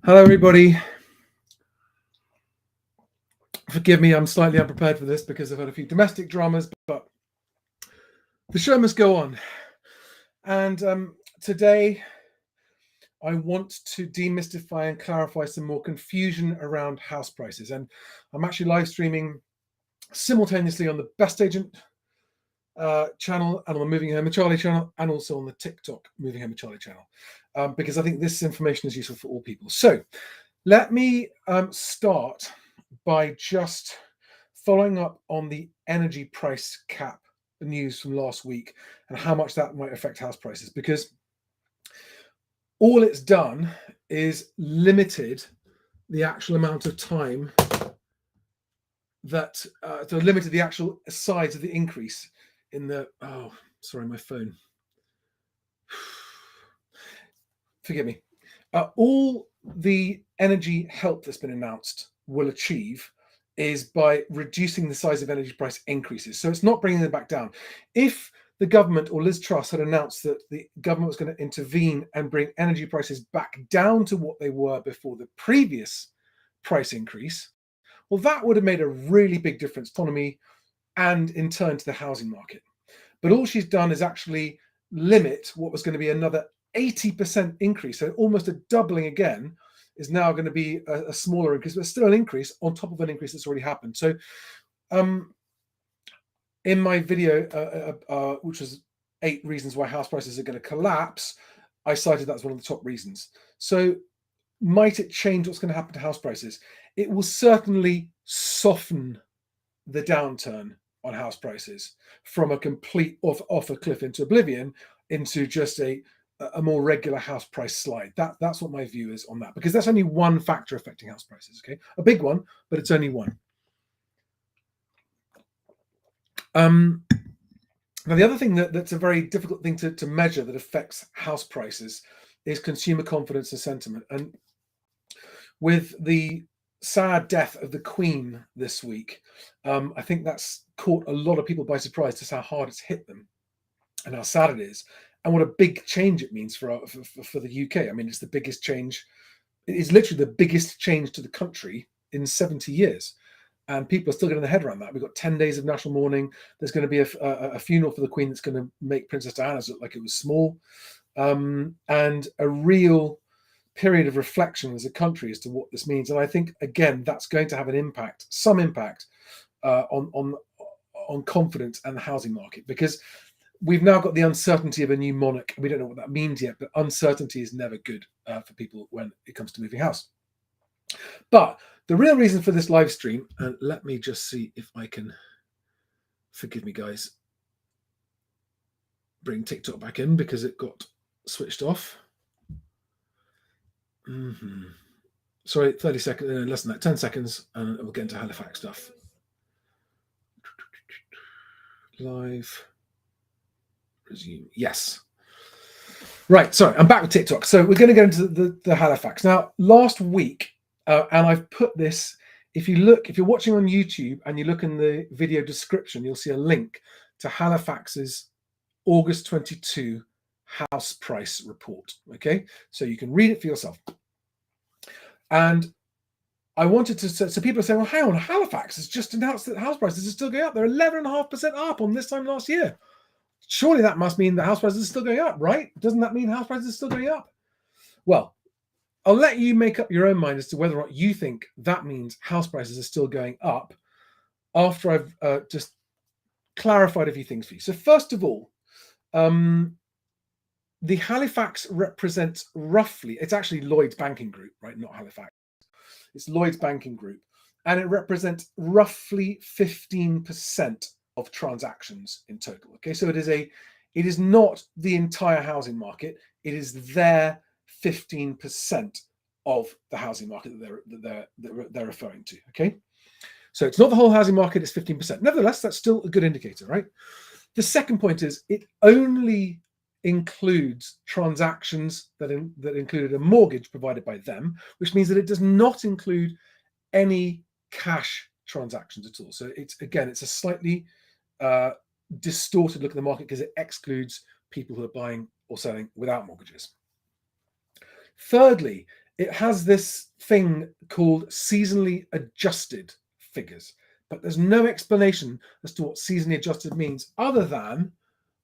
Hello, everybody. Forgive me, I'm slightly unprepared for this because I've had a few domestic dramas, but the show must go on. And today, I want to demystify and clarify some more confusion around house prices. And I'm actually live streaming simultaneously on the Best Agent channel and on the Moving Home with Charlie channel, and also on the TikTok Moving Home with Charlie channel, because I think this information is useful for all people. So let me start by just following up on the energy price cap news from last week and how much that might affect house prices, because all it's done is limited the actual amount of time that so limited the actual size of the increase in the sorry, my phone, forgive me. All the energy help that's been announced will achieve is by reducing the size of energy price increases. So it's not bringing them back down. If the government or Liz Truss had announced that the government was going to intervene and bring energy prices back down to what they were before the previous price increase, well, that would have made a really big difference to the economy and in turn to the housing market. But all she's done is actually limit what was going to be another 80% increase. So almost a doubling again is now going to be a smaller increase, but still an increase on top of an increase that's already happened. So in my video, which was 8 reasons why house prices are going to collapse, I cited that as one of the top reasons. So might it change what's going to happen to house prices? It will certainly soften the downturn on house prices from a complete off a cliff into oblivion into just a more regular house price slide. That's what my view is on that, because that's only one factor affecting house prices. Okay, a big one, but it's only one. Now, the other thing that's a very difficult thing to measure that affects house prices is consumer confidence and sentiment. And with the sad death of the Queen this week, I think that's caught a lot of people by surprise, just how hard it's hit them and how sad it is, and what a big change it means for the UK. I mean, it's the biggest change. It's literally the biggest change to the country in 70 years. And people are still getting their head around that. We've got 10 days of national mourning. There's going to be a funeral for the Queen that's going to make Princess Diana's look like it was small. And a real period of reflection as a country as to what this means. And I think, again, that's going to have an impact, some impact on confidence and the housing market, because we've now got the uncertainty of a new monarch. We don't know what that means yet, but uncertainty is never good for people when it comes to moving house. But the real reason for this live stream, and let me just see if I can, forgive me guys, bring TikTok back in because it got switched off. Sorry, 30 seconds, less than that, 10 seconds, and we'll get into Halifax stuff. Live. Resume. Yes. Right, sorry, I'm back with TikTok. So we're going to go into the Halifax. Now, last week, and I've put this, if you're watching on YouTube and you look in the video description, you'll see a link to Halifax's August 22 house price report. Okay, so you can read it for yourself. And I wanted to, so people are saying, well, hang on, Halifax has just announced that house prices are still going up. They're 11.5% up on this time last year. Surely that must mean that house prices are still going up, right? Doesn't that mean house prices are still going up? Well, I'll let you make up your own mind as to whether or not you think that means house prices are still going up after I've just clarified a few things for you. So first of all, the Halifax represents roughly, it's actually Lloyd's Banking Group, right? Not Halifax. It's Lloyd's Banking Group. And it represents roughly 15% of transactions in total. Okay, so it is not the entire housing market. It is their 15% of the housing market that they're referring to. Okay, so it's not the whole housing market, it's 15%. Nevertheless, that's still a good indicator, right? The second point is it only includes transactions that included a mortgage provided by them, which means that it does not include any cash transactions at all. So it's a slightly distorted look at the market because it excludes people who are buying or selling without mortgages. Thirdly, it has this thing called seasonally adjusted figures, but there's no explanation as to what seasonally adjusted means, other than,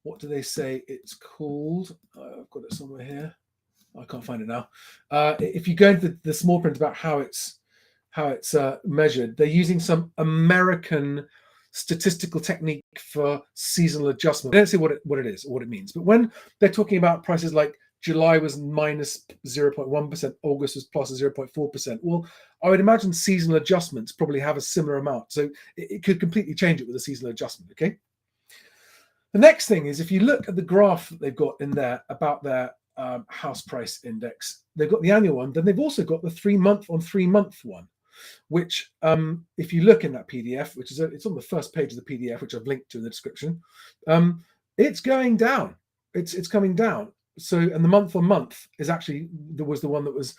what do they say it's called? I've got it somewhere here. I can't find it now. If you go into the small print about how it's measured, they're using some American statistical technique for seasonal adjustment. They don't say what it is or what it means, but when they're talking about prices like July was minus 0.1%, August was plus 0.4%. Well, I would imagine seasonal adjustments probably have a similar amount. So it could completely change it with a seasonal adjustment, okay? The next thing is, if you look at the graph that they've got in there about their house price index, they've got the annual one, then they've also got the 3-month on 3-month one, which if you look in that PDF, which is it's on the first page of the PDF, which I've linked to in the description, it's going down. It's coming down. So, and the month on month is actually, there was the one that was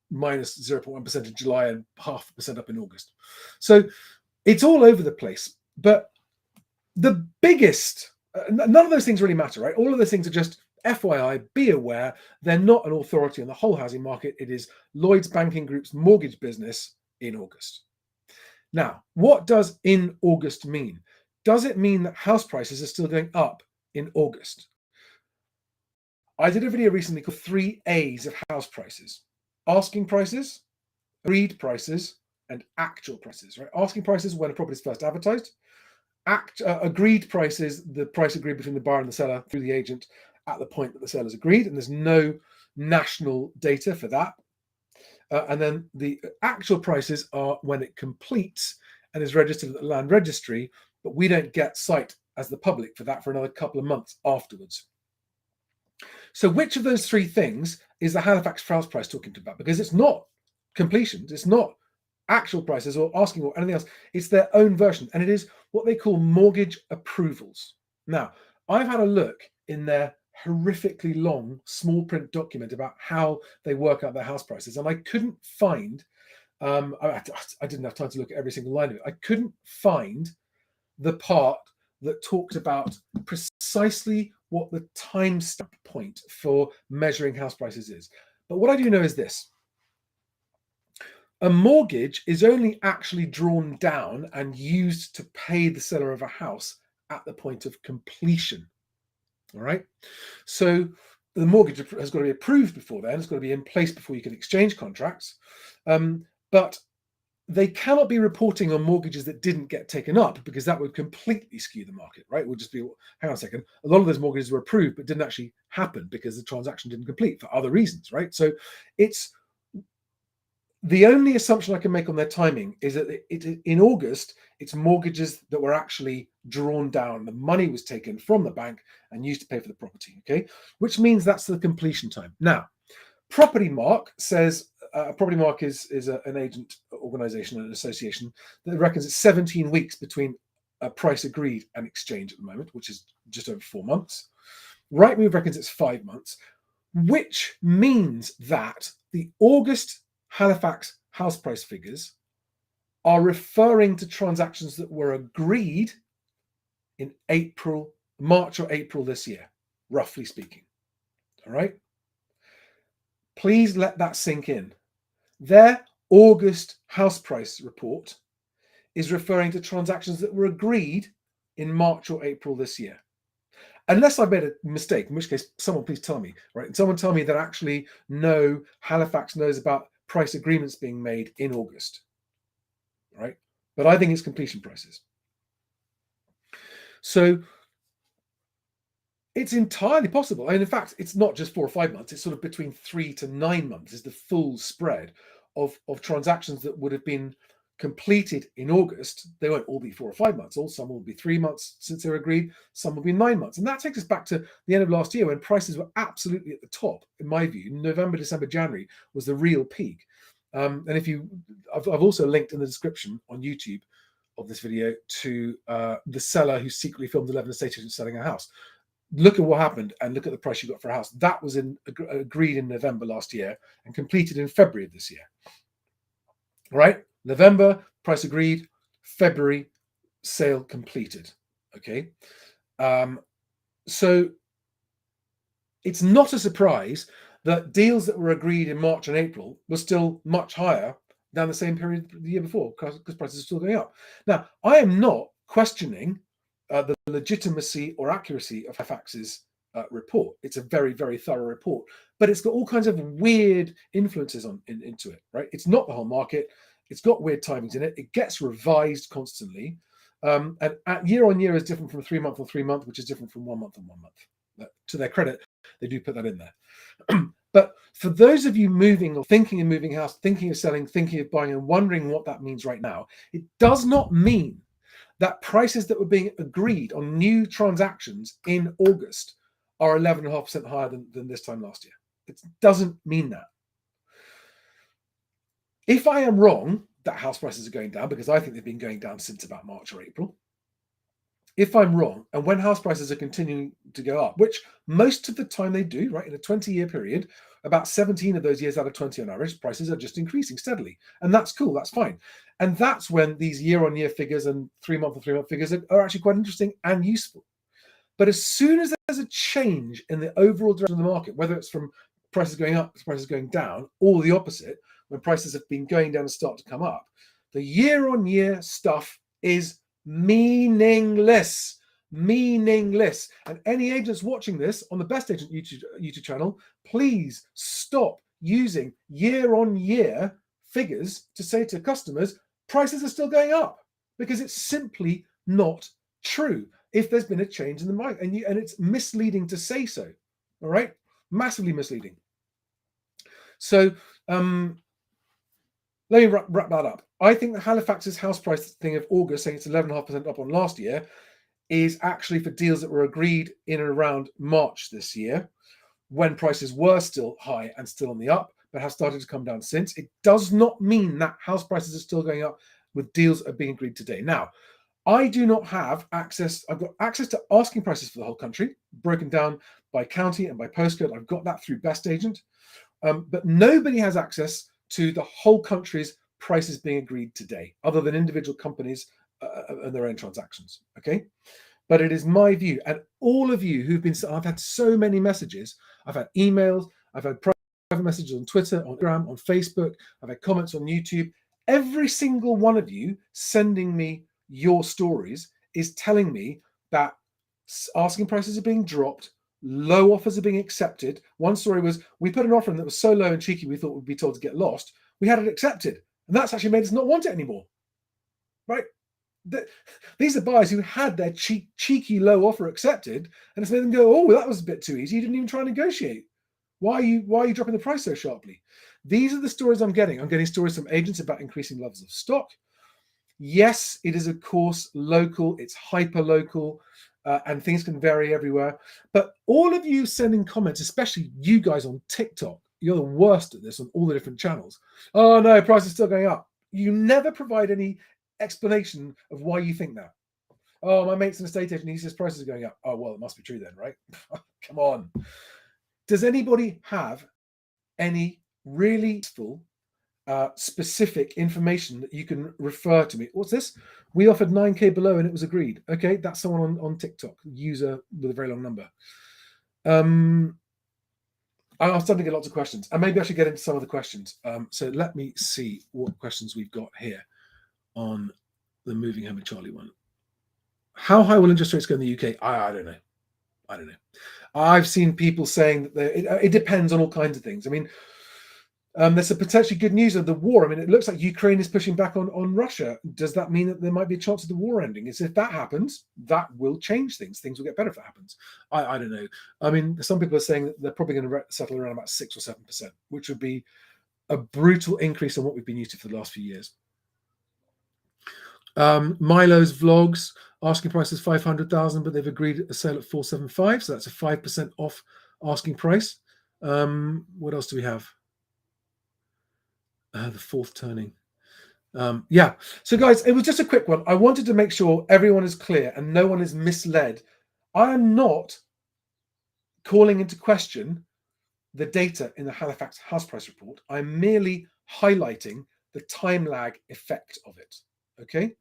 minus 0.1% in July and 0.5% up in August. So it's all over the place. But the biggest, none of those things really matter, right? All of those things are just FYI, be aware, they're not an authority on the whole housing market. It is Lloyds Banking Group's mortgage business in August. Now, what does in August mean? Does it mean that house prices are still going up in August? I did a video recently called 3 A's of house prices: asking prices, agreed prices, and actual prices, right? Asking prices when a property is first advertised. Agreed prices, the price agreed between the buyer and the seller through the agent at the point that the seller's agreed, and there's no national data for that. And then the actual prices are when it completes and is registered at the land registry, but we don't get sight as the public for that for another couple of months afterwards. So which of those 3 things is the Halifax House Price talking about? Because it's not completions, it's not actual prices or asking or anything else. It's their own version, and it is what they call mortgage approvals. Now, I've had a look in their horrifically long small print document about how they work out their house prices, and I couldn't find, I didn't have time to look at every single line of it. I couldn't find the part that talked about precisely what the timestamp point for measuring house prices is. But what I do know is this: a mortgage is only actually drawn down and used to pay the seller of a house at the point of completion. All right. So the mortgage has got to be approved before then. It's got to be in place before you can exchange contracts. But they cannot be reporting on mortgages that didn't get taken up, because that would completely skew the market, right? It would just be, hang on a second, a lot of those mortgages were approved but didn't actually happen because the transaction didn't complete for other reasons, right? So it's the only assumption I can make on their timing is that in August, it's mortgages that were actually drawn down. The money was taken from the bank and used to pay for the property, okay? Which means that's the completion time. Now, Property Mark says, Property Mark is an agent organisation and an association that reckons it's 17 weeks between a price agreed and exchange at the moment, which is just over 4 months. Rightmove reckons it's 5 months, which means that the August Halifax house price figures are referring to transactions that were agreed in March or April this year, roughly speaking. All right. Please let that sink in. Their August house price report is referring to transactions that were agreed in March or April this year. Unless I've made a mistake, in which case someone please tell me, right? And someone tell me that actually Halifax knows about price agreements being made in August, right? But I think it's completion prices. So it's entirely possible. And in fact, it's not just 4 or 5 months. It's sort of between 3 to 9 months is the full spread of transactions that would have been completed in August. They won't all be 4 or 5 months. Some will be 3 months since they're agreed. Some will be 9 months. And that takes us back to the end of last year when prices were absolutely at the top, in my view. November, December, January was the real peak. And I've also linked in the description on YouTube of this video to the seller who secretly filmed 11 estate agents selling a house. Look at what happened and look at the price you got for a house. That was agreed in November last year and completed in February of this year. Right? November, price agreed. February, sale completed. Okay. So it's not a surprise that deals that were agreed in March and April were still much higher than the same period the year before, because prices are still going up. Now, I am not questioning the legitimacy or accuracy of Halifax's report. It's a very, very thorough report, but it's got all kinds of weird influences into it, right? It's not the whole market. It's got weird timings in it. It gets revised constantly. And at year on year is different from 3 month on 3 month, which is different from 1 month on 1 month. To their credit, they do put that in there. But for those of you moving or thinking of moving house, thinking of selling, thinking of buying, and wondering what that means right now, it does not mean that prices that were being agreed on new transactions in August are 11.5% higher than this time last year. It doesn't mean that. If I am wrong that house prices are going down, because I think they've been going down since about March or April, if I'm wrong, and when house prices are continuing to go up, which most of the time they do, right, in a 20-year period, about 17 of those years out of 20 on average, prices are just increasing steadily. And that's cool, that's fine. And that's when these year-on-year figures and 3 month and 3 month figures are actually quite interesting and useful. But as soon as there's a change in the overall direction of the market, whether it's from prices going up to prices going down, or the opposite, when prices have been going down and start to come up, the year-on-year stuff is meaningless. And any agents watching this on the Best Agent YouTube channel, please stop using year-on-year figures to say to customers prices are still going up, because it's simply not true if there's been a change in the market, and it's misleading to say so. All right, massively misleading. So let me wrap that up. I think the Halifax's house price thing of August, saying it's 11.5% up on last year, is actually for deals that were agreed in and around March this year, when prices were still high and still on the up, but have started to come down since. It does not mean that house prices are still going up with deals that are being agreed today. Now, I do not have access. I've got access to asking prices for the whole country, broken down by county and by postcode. I've got that through Best Agent. But nobody has access to the whole country's prices being agreed today, other than individual companies and their own transactions. Okay. But it is my view, and all of you who've been, I've had so many messages, I've had emails, I've had private messages on Twitter, on Instagram, on Facebook, I've had comments on YouTube. Every single one of you sending me your stories is telling me that asking prices are being dropped, low offers are being accepted. One story was, we put an offer in that was so low and cheeky we thought we'd be told to get lost. We had it accepted, and that's actually made us not want it anymore, right? These are buyers who had their cheeky low offer accepted, and it's made them go, oh, that was a bit too easy. You didn't even try and negotiate. Why are you dropping the price so sharply? These are the stories I'm getting. I'm getting stories from agents about increasing levels of stock. Yes, it is, of course, local. It's hyper local, and things can vary everywhere. But all of you sending comments, especially you guys on TikTok, you're the worst at this on all the different channels. Oh no, price is still going up. You never provide any explanation of why you think that. Oh, my mate's an estate agent, he says prices are going up. Oh, well, it must be true then, right? Come on. Does anybody have any really useful, specific information that you can refer to me? What's this? We offered 9K below and it was agreed. Okay, that's someone on TikTok, user with a very long number. I'm starting to get lots of questions, and maybe I should get into some of the questions. So let me see what questions we've got here on the Moving Hammer Charlie one. How high will interest rates go in the UK? I don't know. I've seen people saying that it depends on all kinds of things. I mean, there's a potentially good news of the war. I mean, it looks like Ukraine is pushing back on Russia. Does that mean that there might be a chance of the war ending? If that happens, that will change things. Things will get better if that happens. I don't know. I mean, some people are saying that they're probably going to settle around about 6 or 7%, which would be a brutal increase on what we've been used to for the last few years. Milo's vlogs, asking price is 500,000, but they've agreed a sale at 475, so that's a 5% off asking price. What else do we have? The fourth turning. Yeah, so guys, it was just a quick one. I wanted to make sure everyone is clear and no one is misled. I am not calling into question the data in the Halifax House Price Report. I'm merely highlighting the time lag effect of it. Okay.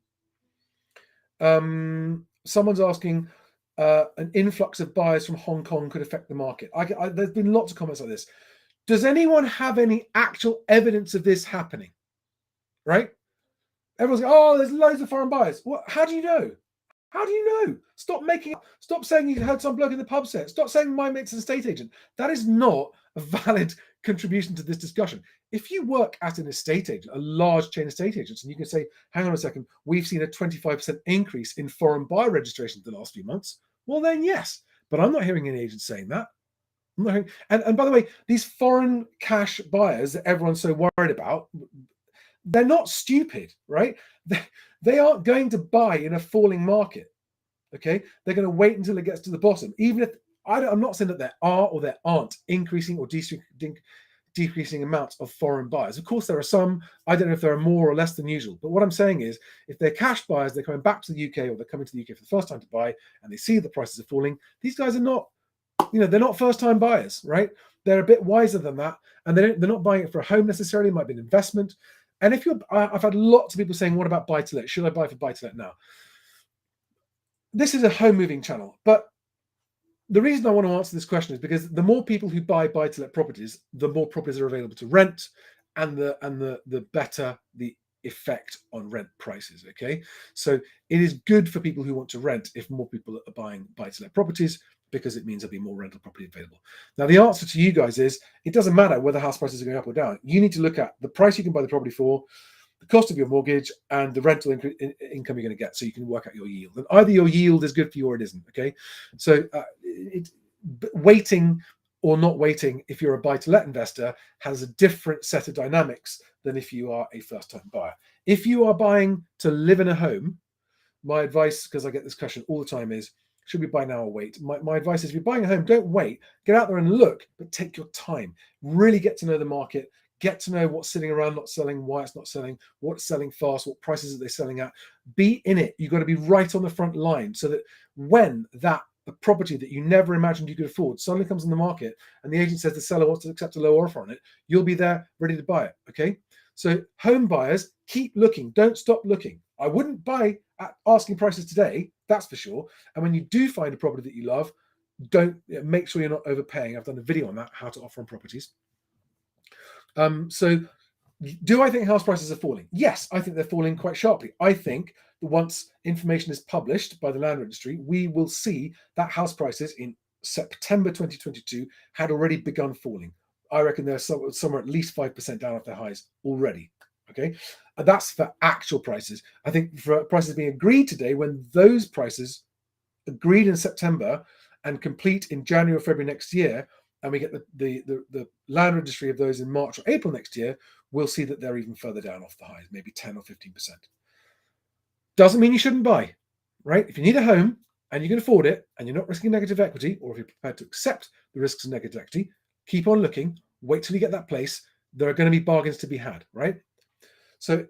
Someone's asking, an influx of buyers from Hong Kong could affect the market. There's been lots of comments like this. Does anyone have any actual evidence of this happening? Right? Everyone's like, oh, there's loads of foreign buyers. What? How do you know? How do you know? Stop saying you heard some bloke in the pub say it. Stop saying my mate's an estate agent. That is not a valid contribution to this discussion. If you work at an estate agent, a large chain estate agents, and you can say, hang on a second, we've seen a 25% increase in foreign buyer registrations in the last few months, well then yes. But I'm not hearing any agents saying that. I'm not hearing, and by the way, these foreign cash buyers that everyone's so worried about, they're not stupid, right? They aren't going to buy in a falling market. Okay, they're going to wait until it gets to the bottom. Even if I'm not saying that there are or there aren't increasing or decreasing amounts of foreign buyers. Of course, there are some. I don't know if there are more or less than usual. But what I'm saying is, if they're cash buyers, they're coming back to the UK or they're coming to the UK for the first time to buy, and they see the prices are falling. These guys are not, they're not first-time buyers, right? They're a bit wiser than that, and they're not buying it for a home necessarily. It might be an investment. And if I've had lots of people saying, what about buy-to-let? Should I buy for buy-to-let now? This is a home moving channel, but the reason I want to answer this question is because the more people who buy buy-to-let properties, the more properties are available to rent, and the better the effect on rent prices. Okay, so it is good for people who want to rent if more people are buying buy-to-let properties, because it means there'll be more rental property available. Now, the answer to you guys is it doesn't matter whether house prices are going up or down. You need to look at the price you can buy the property for, the cost of your mortgage, and the rental income you're going to get, so you can work out your yield. And either your yield is good for you or it isn't. Okay, so waiting or not waiting, if you're a buy-to-let investor, has a different set of dynamics than if you are a first-time buyer. If you are buying to live in a home, my advice, because I get this question all the time, is should we buy now or wait? My advice is, if you're buying a home, don't wait. Get out there and look, but take your time. Really get to know the market. Get to know what's sitting around not selling, why it's not selling, what's selling fast, what prices are they selling at. Be in it. You've got to be right on the front line, so that when the property that you never imagined you could afford suddenly comes on the market and the agent says the seller wants to accept a low offer on it, you'll be there ready to buy it. Okay, so home buyers, keep looking. Don't stop looking. I wouldn't buy at asking prices today, that's for sure. And when you do find a property that you love, don't make sure you're not overpaying. I've done a video on that, how to offer on properties. So do I think house prices are falling? Yes, I think they're falling quite sharply. I think that once information is published by the land registry, we will see that house prices in September 2022 had already begun falling. I reckon they're somewhere at least 5% down off their highs already. Okay, that's for actual prices. I think for prices being agreed today, when those prices agreed in September and complete in January or February next year, and we get the land registry of those in March or April next year, we'll see that they're even further down off the highs, maybe 10 or 15%. Doesn't mean you shouldn't buy, right? If you need a home and you can afford it and you're not risking negative equity, or if you're prepared to accept the risks of negative equity, keep on looking, wait till you get that place. There are going to be bargains to be had, right? So,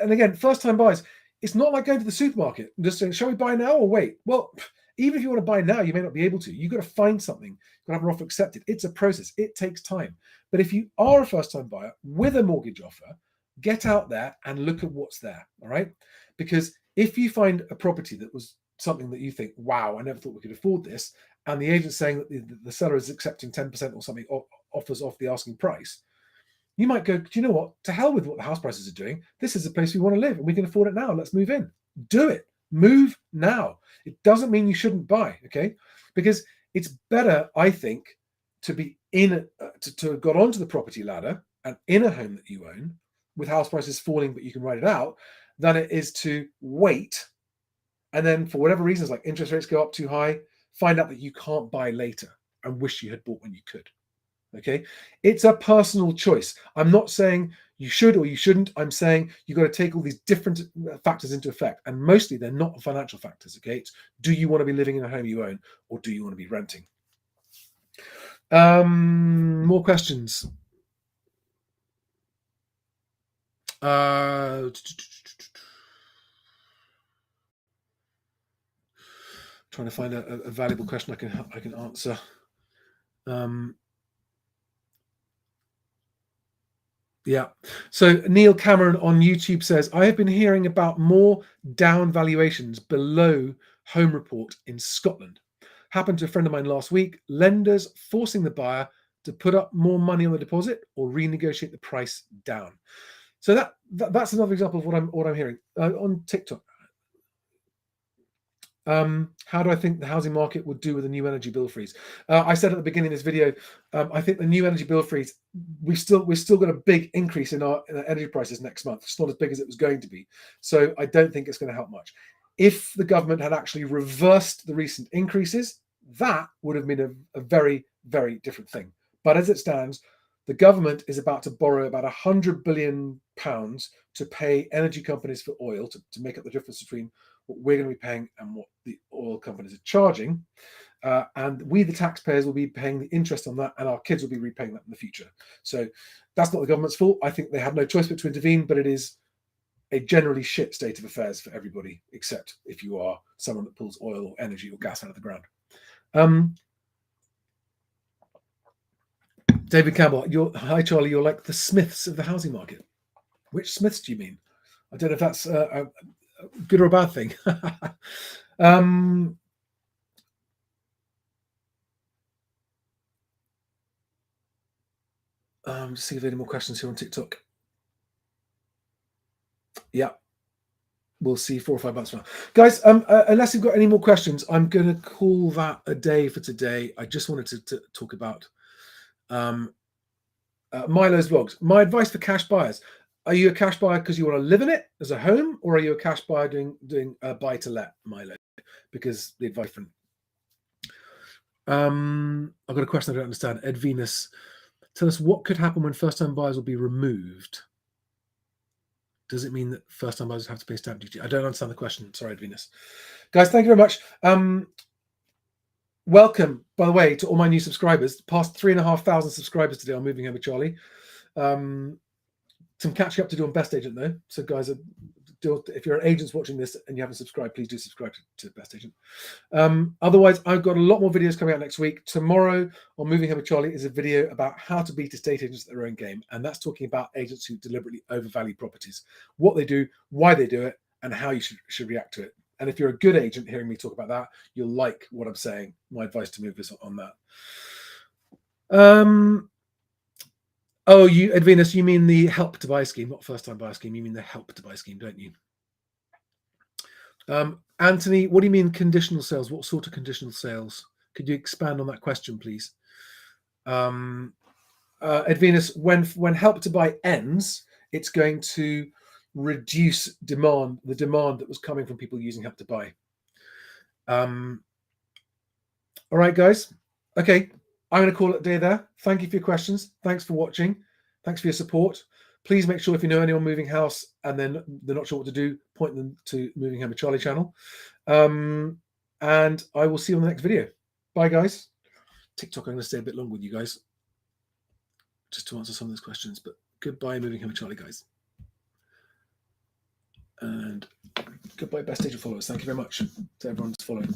and again, first-time buyers, it's not like going to the supermarket and just saying, shall we buy now or wait? Well, even if you want to buy now, you may not be able to. You've got to find something. You've got to have an offer accepted. It's a process. It takes time. But if you are a first-time buyer with a mortgage offer, get out there and look at what's there, all right? Because if you find a property that was something that you think, wow, I never thought we could afford this, and the agent's saying that the seller is accepting 10% or something offers off the asking price, you might go, do you know what? To hell with what the house prices are doing. This is the place we want to live and we can afford it now. Let's move in. Do it. Move now. It doesn't mean you shouldn't buy, okay? Because it's better, I think, to be to have got onto the property ladder and in a home that you own with house prices falling, but you can ride it out, than it is to wait and then for whatever reasons, like interest rates go up too high, find out that you can't buy later and wish you had bought when you could. Okay, it's a personal choice. I'm not saying you should or you shouldn't. I'm saying you've got to take all these different factors into effect, and mostly they're not financial factors. Okay, it's, do you want to be living in a home you own, or do you want to be renting? More questions. Trying to find a valuable question I can answer. Yeah. So Neil Cameron on YouTube says, I have been hearing about more down valuations below home report in Scotland. Happened to a friend of mine last week. Lenders forcing the buyer to put up more money on the deposit or renegotiate the price down. So that's another example of what I'm hearing on TikTok. How do I think the housing market would do with a new energy bill freeze? I said at the beginning of this video, I think the new energy bill freeze, we've still got a big increase in our energy prices next month. It's not as big as it was going to be. So I don't think it's going to help much. If the government had actually reversed the recent increases, that would have been a very, very different thing. But as it stands, the government is about to borrow about £100 billion to pay energy companies for oil to make up the difference between what we're going to be paying and what the oil companies are charging. And we, the taxpayers, will be paying the interest on that, and our kids will be repaying that in the future. So that's not the government's fault. I think they have no choice but to intervene, but it is a generally shit state of affairs for everybody, except if you are someone that pulls oil or energy or gas out of the ground. David Campbell, hi Charlie, you're like the Smiths of the housing market. Which Smiths do you mean? I don't know if that's a good or a bad thing. See if there are any more questions here on TikTok. Yeah, we'll see 4 or 5 months from now. Guys, unless you've got any more questions, I'm going to call that a day for today. I just wanted to talk about Milo's vlogs. My advice for cash buyers. Are you a cash buyer because you want to live in it as a home, or are you a cash buyer doing a buy to let, Milo? Because the advice from I've got a question I don't understand. Ed Venus, tell us what could happen when first-time buyers will be removed. Does it mean that first-time buyers have to pay stamp duty? I don't understand the question. Sorry, Ed Venus. Guys, thank you very much. Welcome, by the way, to all my new subscribers. Past 3,500 subscribers today on Moving Home with Charlie. Some catching up to do on Best Agent though. So guys, if you're an agent watching this and you haven't subscribed, please do subscribe to Best Agent. Otherwise, I've got a lot more videos coming out next week. Tomorrow on Moving Home with Charlie is a video about how to beat estate agents at their own game. And that's talking about agents who deliberately overvalue properties, what they do, why they do it, and how you should react to it. And if you're a good agent hearing me talk about that, you'll like what I'm saying. My advice to move this on that. Oh, Ed Venus, you mean the help to buy scheme, not first time buyer scheme. You mean the help to buy scheme, don't you? Anthony, what do you mean conditional sales? What sort of conditional sales? Could you expand on that question, please? Ed Venus, when help to buy ends, it's going to reduce demand, the demand that was coming from people using help to buy. All right, guys. Okay, I'm going to call it a day there. Thank you for your questions. Thanks for watching. Thanks for your support. Please make sure if you know anyone moving house and then they're not sure what to do, point them to Moving Home with Charlie channel. And I will see you on the next video. Bye, guys. TikTok, I'm going to stay a bit longer with you guys just to answer some of those questions. But goodbye, Moving Home with Charlie, guys. And goodbye, Best Agent followers. Thank you very much to everyone that's following.